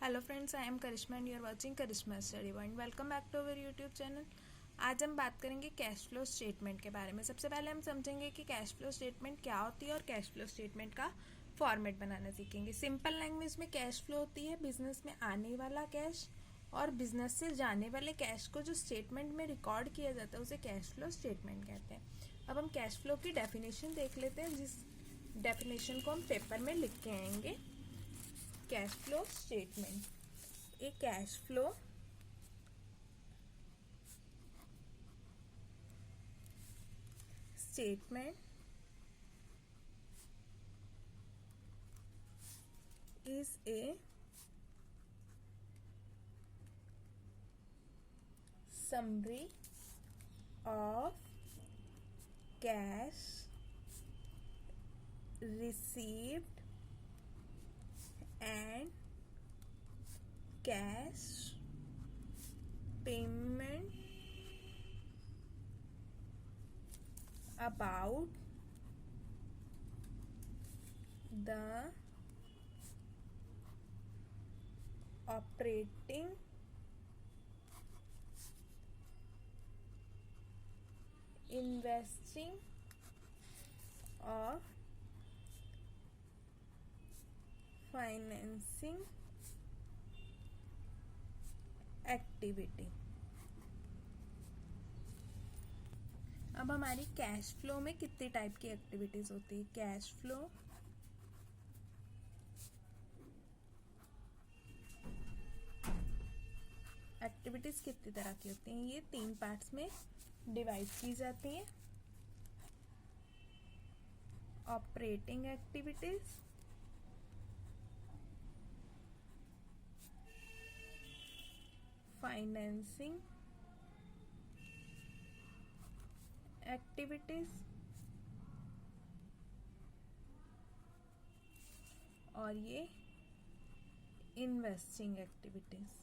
Hello friends, I am Karishma and you are watching Karishma study point. Welcome back to our YouTube channel. आज हम बात करेंगे cash flow statement के बारे में। सबसे पहले हम समझेंगे कि कैश फ्लो स्टेटमेंट क्या होती है और कैश फ्लो स्टेटमेंट का फॉर्मेट बनाना सीखेंगे। सिंपल लैंग्वेज में कैश फ्लो होती है बिजनेस में आने वाला कैश और बिजनेस से जाने वाले कैश को जो स्टेटमेंट में रिकॉर्ड किया जाता है उसे कैश फ्लो स्टेटमेंट कहते हैं। अब हम कैश फ्लो की डेफिनेशन देख लेते हैं, जिस डेफिनेशन को हम पेपर में लिख के आएंगे। Cash flow statement, a cash flow statement is a summary of cash received and cash payment about the operating investing or financing activity. अब हमारी कैश फ्लो में कितनी टाइप की एक्टिविटीज होती है। कैश फ्लो एक्टिविटीज कितनी तरह की होती हैं, ये 3 पार्ट्स में डिवाइड की जाती हैं। ऑपरेटिंग एक्टिविटीज, फाइनेंसिंग एक्टिविटीज और ये इन्वेस्टिंग एक्टिविटीज।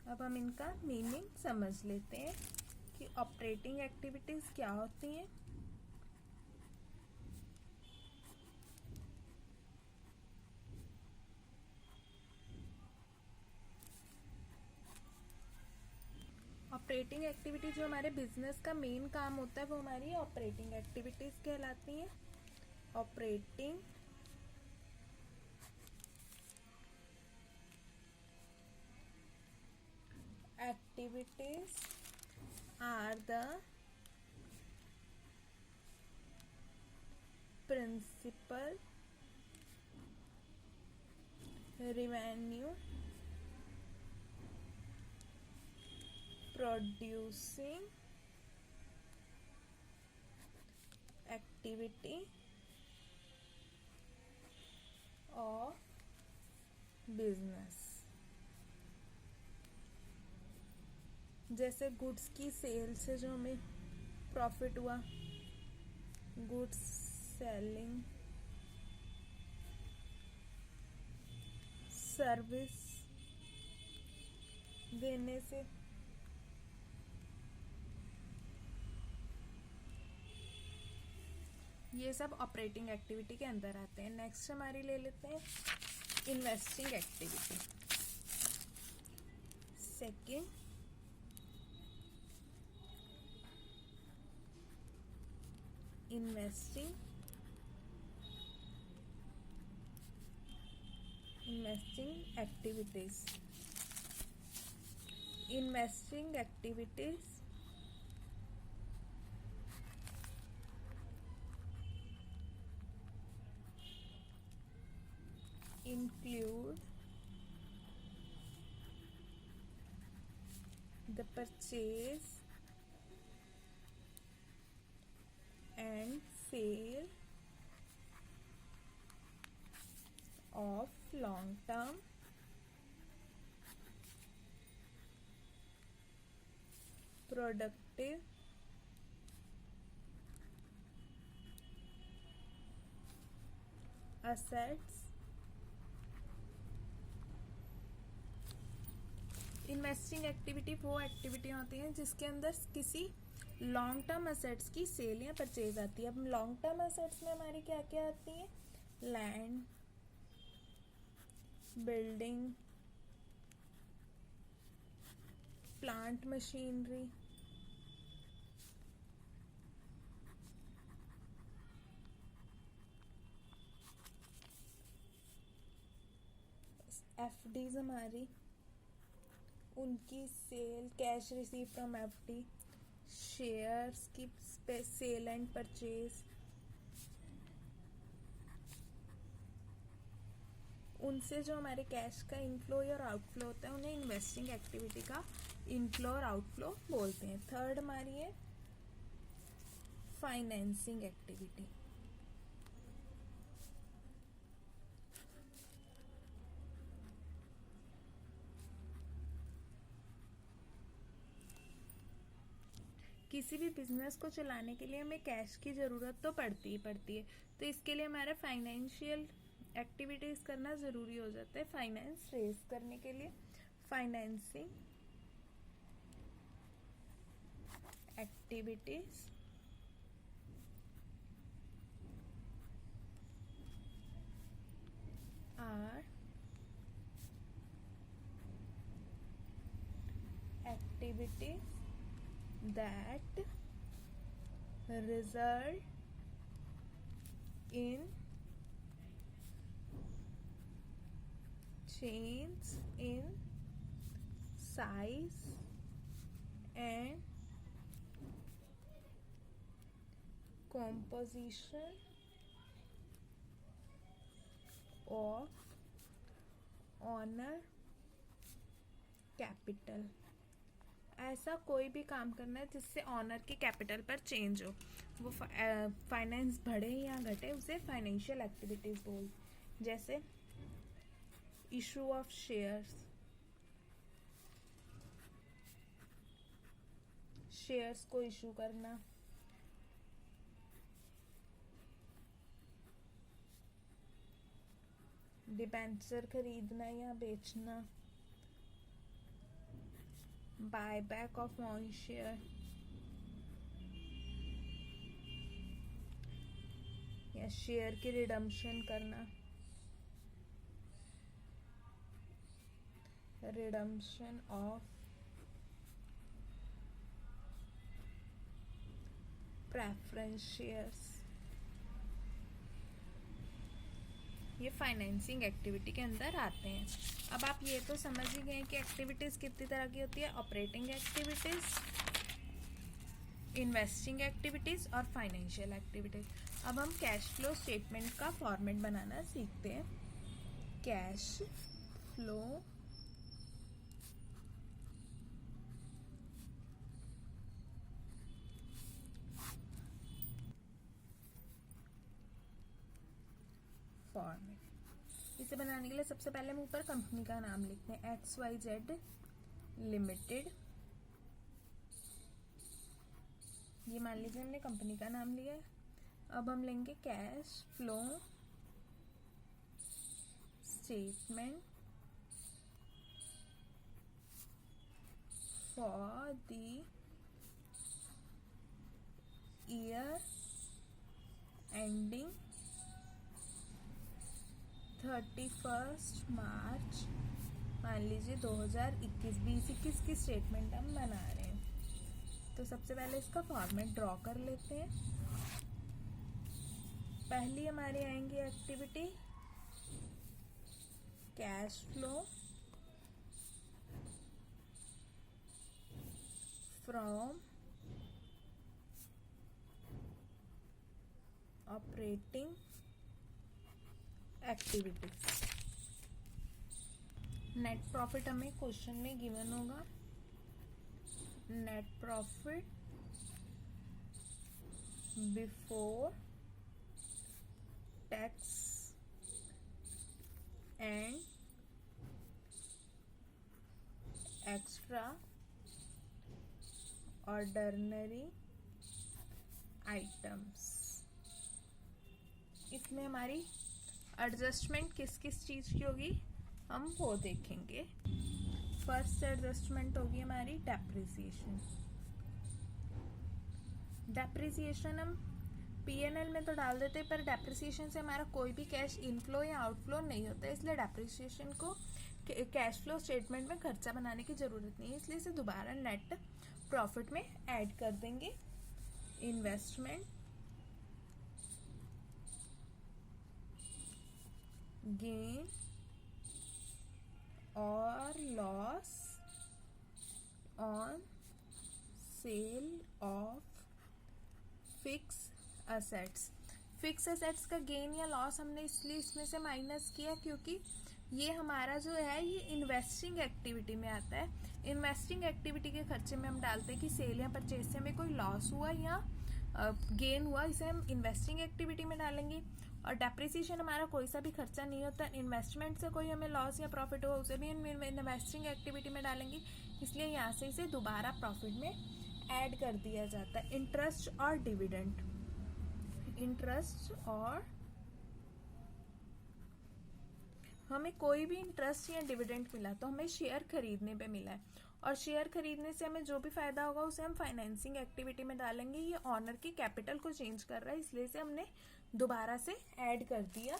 अब हम इनका मीनिंग समझ लेते हैं कि ऑपरेटिंग एक्टिविटीज क्या होती हैं। ऑपरेटिंग एक्टिविटी जो हमारे बिजनेस का मेन काम होता है वो हमारी ऑपरेटिंग एक्टिविटीज कहलाती हैं। Operating activities are the principal revenue producing activity of business। जैसे गुड्स की सेल से जो हमें प्रॉफिट हुआ, गुड्स सेलिंग, सर्विस देने से, ये सब ऑपरेटिंग एक्टिविटी के अंदर आते हैं। नेक्स्ट हमारी ले लेते हैं investing activity. Second, investing activities. Investing activities include the purchase and sale of long-term productive assets। Investing activity वो एक्टिविटी होती हैं जिसके अंदर किसी लॉन्ग टर्म असेट्स की सेल या परचेज आती है। अब लॉन्ग टर्म असेट्स में हमारी क्या क्या आती है? Land, building, plant machinery, FDs हमारी, उनकी sale, cash receive from FD, shares की सेल एंड परचेज, उनसे जो हमारे कैश का इनफ्लो और आउटफ्लो होता है उन्हें इन्वेस्टिंग एक्टिविटी का इनफ्लो और आउटफ्लो बोलते हैं। थर्ड हमारी है फाइनेंसिंग एक्टिविटी। किसी भी बिजनेस को चलाने के लिए हमें कैश की ज़रूरत तो पड़ती ही पड़ती है, तो इसके लिए हमारा फाइनेंशियल एक्टिविटीज़ करना ज़रूरी हो जाता है। फाइनेंस रेज करने के लिए financing activities are activities that result in change in size and composition of owner capital. ऐसा कोई भी काम करना है जिससे ऑनर के कैपिटल पर चेंज हो, वो फाइनेंस बढ़े या घटे, उसे फाइनेंशियल एक्टिविटीज बोल। जैसे इशू ऑफ शेयर्स, शेयर्स को इशू करना, डिबेंचर खरीदना या बेचना, बायबैक ऑफ ऑन शेयर या शेयर की रिडम्पशन करना, रिडम्पशन ऑफ प्रेफरेंस शेयर्स, ये फाइनेंसिंग एक्टिविटी के अंदर आते हैं। अब आप ये तो समझ ही गए कि एक्टिविटीज़ कितनी तरह की होती है, ऑपरेटिंग एक्टिविटीज़, इन्वेस्टिंग एक्टिविटीज़ और फाइनेंशियल एक्टिविटीज़। अब हम कैश फ्लो स्टेटमेंट का फॉर्मेट बनाना सीखते हैं। कैश फ्लो फॉर्मेट, इसे बनाने के लिए सबसे पहले हम ऊपर कंपनी का नाम लिखते हैं, XYZ लिमिटेड। ये मान लीजिए हमने कंपनी का नाम लिया है। अब हम लेंगे cash flow statement for the year ending 31 मार्च, मान लीजिए 2021, 2021 की स्टेटमेंट हम बना रहे हैं। तो सबसे पहले इसका फॉर्मेट ड्रॉ कर लेते हैं। पहली हमारी आएंगी activity cash flow from operating activities. Net profit हमें क्वेश्चन में गिवन होगा, net profit before tax and extra ordinary items. इसमें हमारी एडजस्टमेंट किस किस चीज़ की होगी हम वो देखेंगे। फर्स्ट एडजस्टमेंट होगी हमारी डेप्रिसिएशन, डेप्रिसिएशन हम P&L में तो डाल देते हैं, पर डेप्रिसिएशन से हमारा कोई भी कैश इनफ्लो या आउटफ्लो नहीं होता है, इसलिए डेप्रिसिएशन को कैश फ्लो स्टेटमेंट में खर्चा बनाने की ज़रूरत नहीं है, इसलिए इसे दोबारा नेट प्रॉफिट में ऐड कर देंगे। इन्वेस्टमेंट, गेन और loss on sale of fix assets. Fix assets का गेन या लॉस हमने इसलिए इसमें से माइनस किया क्योंकि ये हमारा जो है ये इन्वेस्टिंग एक्टिविटी में आता है। इन्वेस्टिंग एक्टिविटी के खर्चे में हम डालते हैं कि सेल या परचेज से हमें कोई लॉस हुआ या गेन हुआ, इसे हम इन्वेस्टिंग एक्टिविटी में डालेंगे। और डेप्रिसिएशन हमारा कोई सा भी खर्चा नहीं होता, इन्वेस्टमेंट से कोई हमें लॉस या प्रॉफिट हुआ उसे भी इन्वेस्टिंग एक्टिविटी में डालेंगे, इसलिए यहाँ से इसे दोबारा प्रॉफिट में ऐड कर दिया जाता है। इंटरेस्ट और डिविडेंड, इंटरेस्ट और हमें कोई भी इंटरेस्ट या डिविडेंड मिला तो हमें शेयर खरीदने पे मिला है, और शेयर खरीदने से हमें जो भी फायदा होगा उसे हम फाइनेंसिंग एक्टिविटी में डालेंगे। ये ऑनर की कैपिटल को चेंज कर रहा है, इसलिए इसे हमने दोबारा से ऐड कर दिया।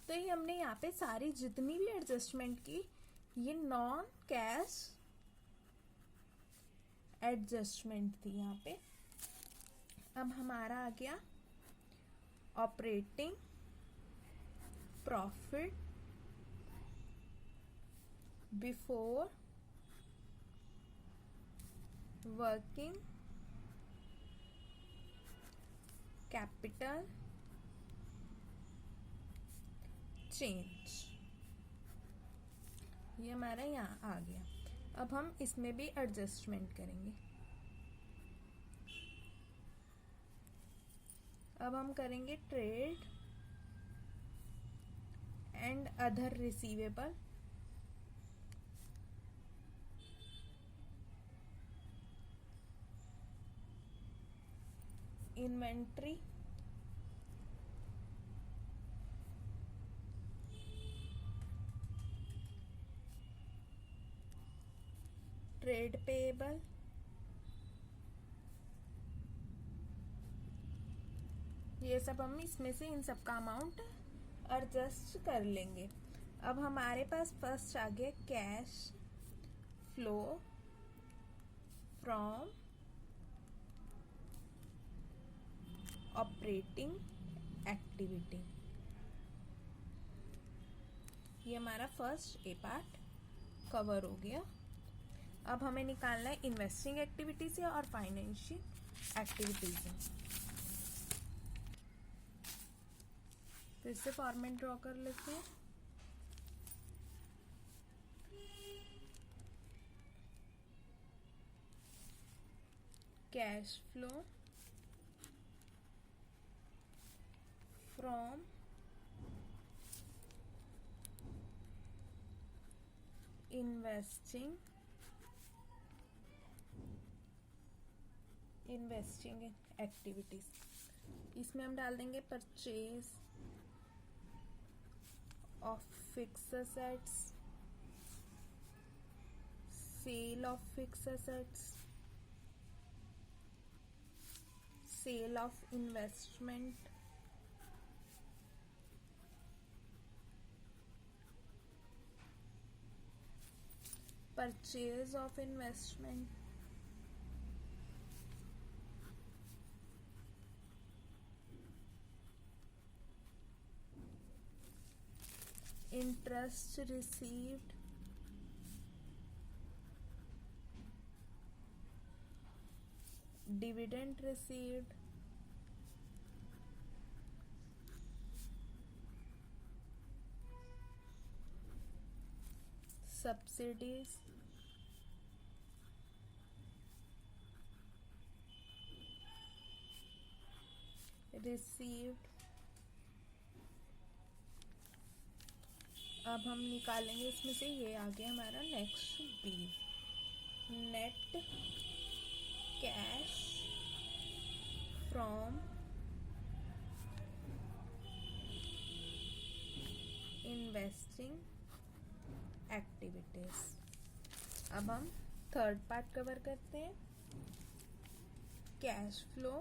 तो ये हमने यहाँ पे सारी जितनी भी एडजस्टमेंट की, ये नॉन कैश एडजस्टमेंट थी यहाँ पे। अब हमारा आ गया operating profit before working capital change, ये हमारा यहाँ आ गया। अब हम इसमें भी एडजस्टमेंट करेंगे। अब हम करेंगे trade and other receivable, inventory, trade payable, ये सब हम इसमें से इन सब का अमाउंट एडजस्ट कर लेंगे। अब हमारे पास फर्स्ट आ गया cash flow from operating activity, ये हमारा फर्स्ट ए पार्ट कवर हो गया। अब हमें निकालना है इन्वेस्टिंग एक्टिविटी से और फाइनेंशियल एक्टिविटी से। फिर से फॉर्मेट ड्रॉ कर लेते हैं। Cash flow from investing activities, इसमें हम डाल देंगे purchase of fixed assets, sale of fixed assets, sale of investment, purchase of investment, interest received, dividend received, subsidies, received। अब हम निकालेंगे इसमें से, ये आ गया हमारा next B, net cash from investing activities. अब हम थर्ड पार्ट कवर करते हैं, cash flow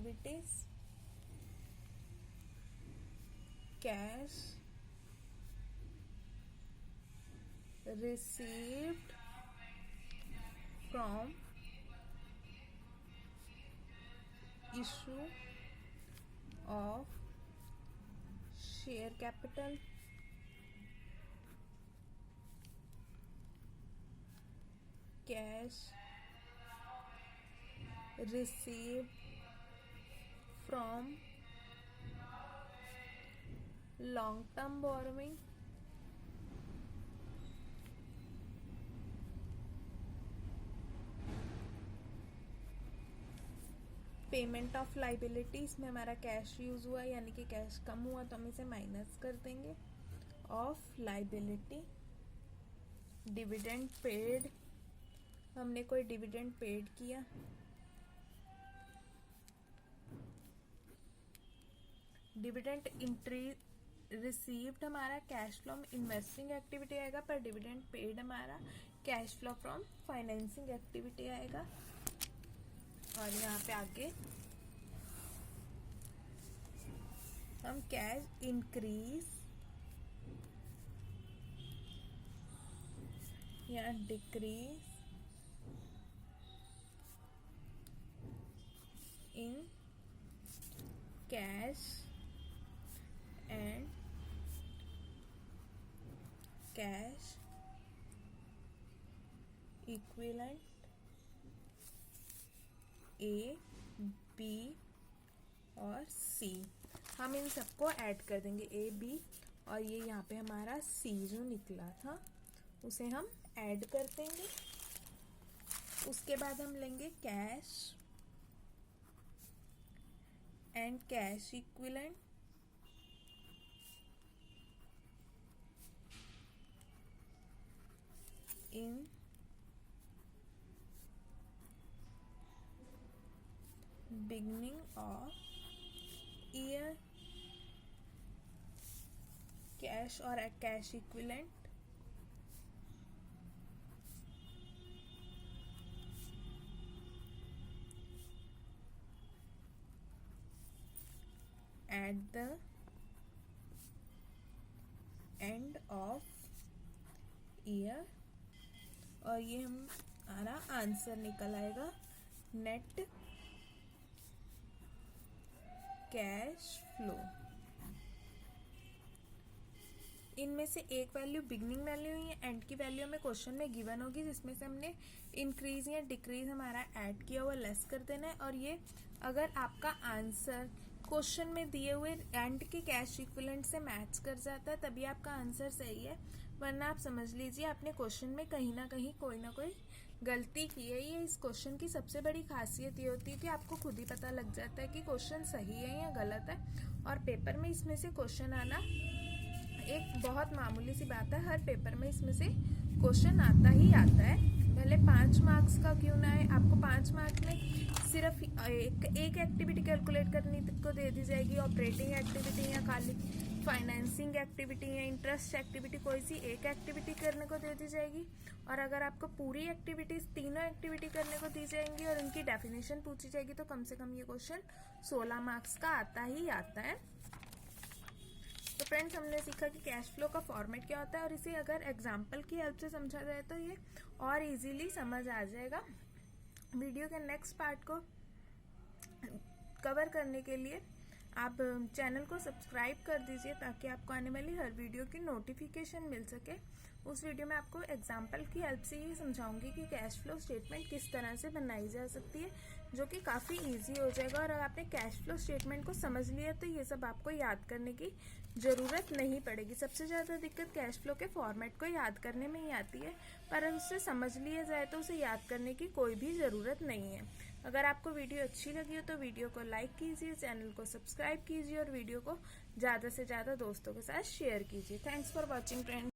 activities, cash received from issue of share capital, cash received from long term borrowing, payment of liability, इसमें हमारा कैश यूज हुआ यानी कि cash कम हुआ तो हम इसे माइनस कर देंगे ऑफ लाइबिलिटी, डिविडेंड पेड, हमने कोई डिविडेंड पेड किया, डिविडेंड इंट्री रिसीव्ड हमारा कैश फ्रॉम इन्वेस्टिंग एक्टिविटी आएगा, पर डिविडेंड पेड हमारा cash flow from financing activity आएगा। और यहाँ पे आगे हम कैश इंक्रीज या decrease in cash and cash equivalent A, B और सी, हम इन सबको ऐड कर देंगे ए, बी और ये यहाँ पे हमारा सी जो निकला था उसे हम ऐड कर देंगे। उसके बाद हम लेंगे cash and cash equivalent in beginning of year, cash or a cash equivalent at the end of year, और ये हमारा आंसर निकल आएगा नेट कैश फ्लो। इनमें से एक वैल्यू बिगनिंग वैल्यू या एंड की वैल्यू हमें क्वेश्चन में गिवन होगी, जिसमें से हमने इंक्रीज या डिक्रीज हमारा ऐड किया हुआ लेस कर देना है। और ये अगर आपका आंसर क्वेश्चन में दिए हुए एंड के कैश इक्विवेलेंट से मैच कर जाता है तभी आपका आंसर सही है, वरना आप समझ लीजिए आपने क्वेश्चन में कहीं ना कहीं कोई ना कोई गलती की है। ये इस क्वेश्चन की सबसे बड़ी खासियत ये होती है कि आपको खुद ही पता लग जाता है कि क्वेश्चन सही है या गलत है, और पेपर में इसमें से क्वेश्चन आना एक बहुत मामूली सी बात है। हर पेपर में इसमें से क्वेश्चन आता ही आता है, भले 5 मार्क्स का क्यों ना है। आपको 5 मार्क्स में सिर्फ एक एक्टिविटी कैलकुलेट करने को दे दी जाएगी, ऑपरेटिंग एक्टिविटी या खाली फाइनेंसिंग एक्टिविटी या इंटरेस्ट एक्टिविटी, कोई सी एक एक्टिविटी करने को दे दी जाएगी। और अगर आपको पूरी एक्टिविटीज तीनों एक्टिविटी करने को दी जाएंगी और उनकी डेफिनेशन पूछी जाएगी तो कम से कम ये क्वेश्चन 16 मार्क्स का आता ही आता है। तो फ्रेंड्स, हमने सीखा कि कैश फ्लो का फॉर्मेट क्या होता है, और इसे अगर एग्जाम्पल की हेल्प से समझा जाए तो ये और इजीली समझ आ जाएगा। वीडियो के नेक्स्ट पार्ट को कवर करने के लिए आप चैनल को सब्सक्राइब कर दीजिए ताकि आपको आने वाली हर वीडियो की नोटिफिकेशन मिल सके। उस वीडियो में आपको एग्जाम्पल की हेल्प से ये समझाऊंगी कि कैश फ्लो स्टेटमेंट किस तरह से बनाई जा सकती है, जो कि काफ़ी इजी हो जाएगा। और अगर आपने कैश फ्लो स्टेटमेंट को समझ लिया तो ये सब आपको याद करने की ज़रूरत नहीं पड़ेगी। सबसे ज़्यादा दिक्कत कैश फ्लो के फॉर्मेट को याद करने में ही आती है, पर उसे समझ लिया जाए तो उसे याद करने की कोई भी ज़रूरत नहीं है। अगर आपको वीडियो अच्छी लगी हो तो वीडियो को लाइक कीजिए, चैनल को सब्सक्राइब कीजिए और वीडियो को ज़्यादा से ज़्यादा दोस्तों के साथ शेयर कीजिए। Thanks for watching friends.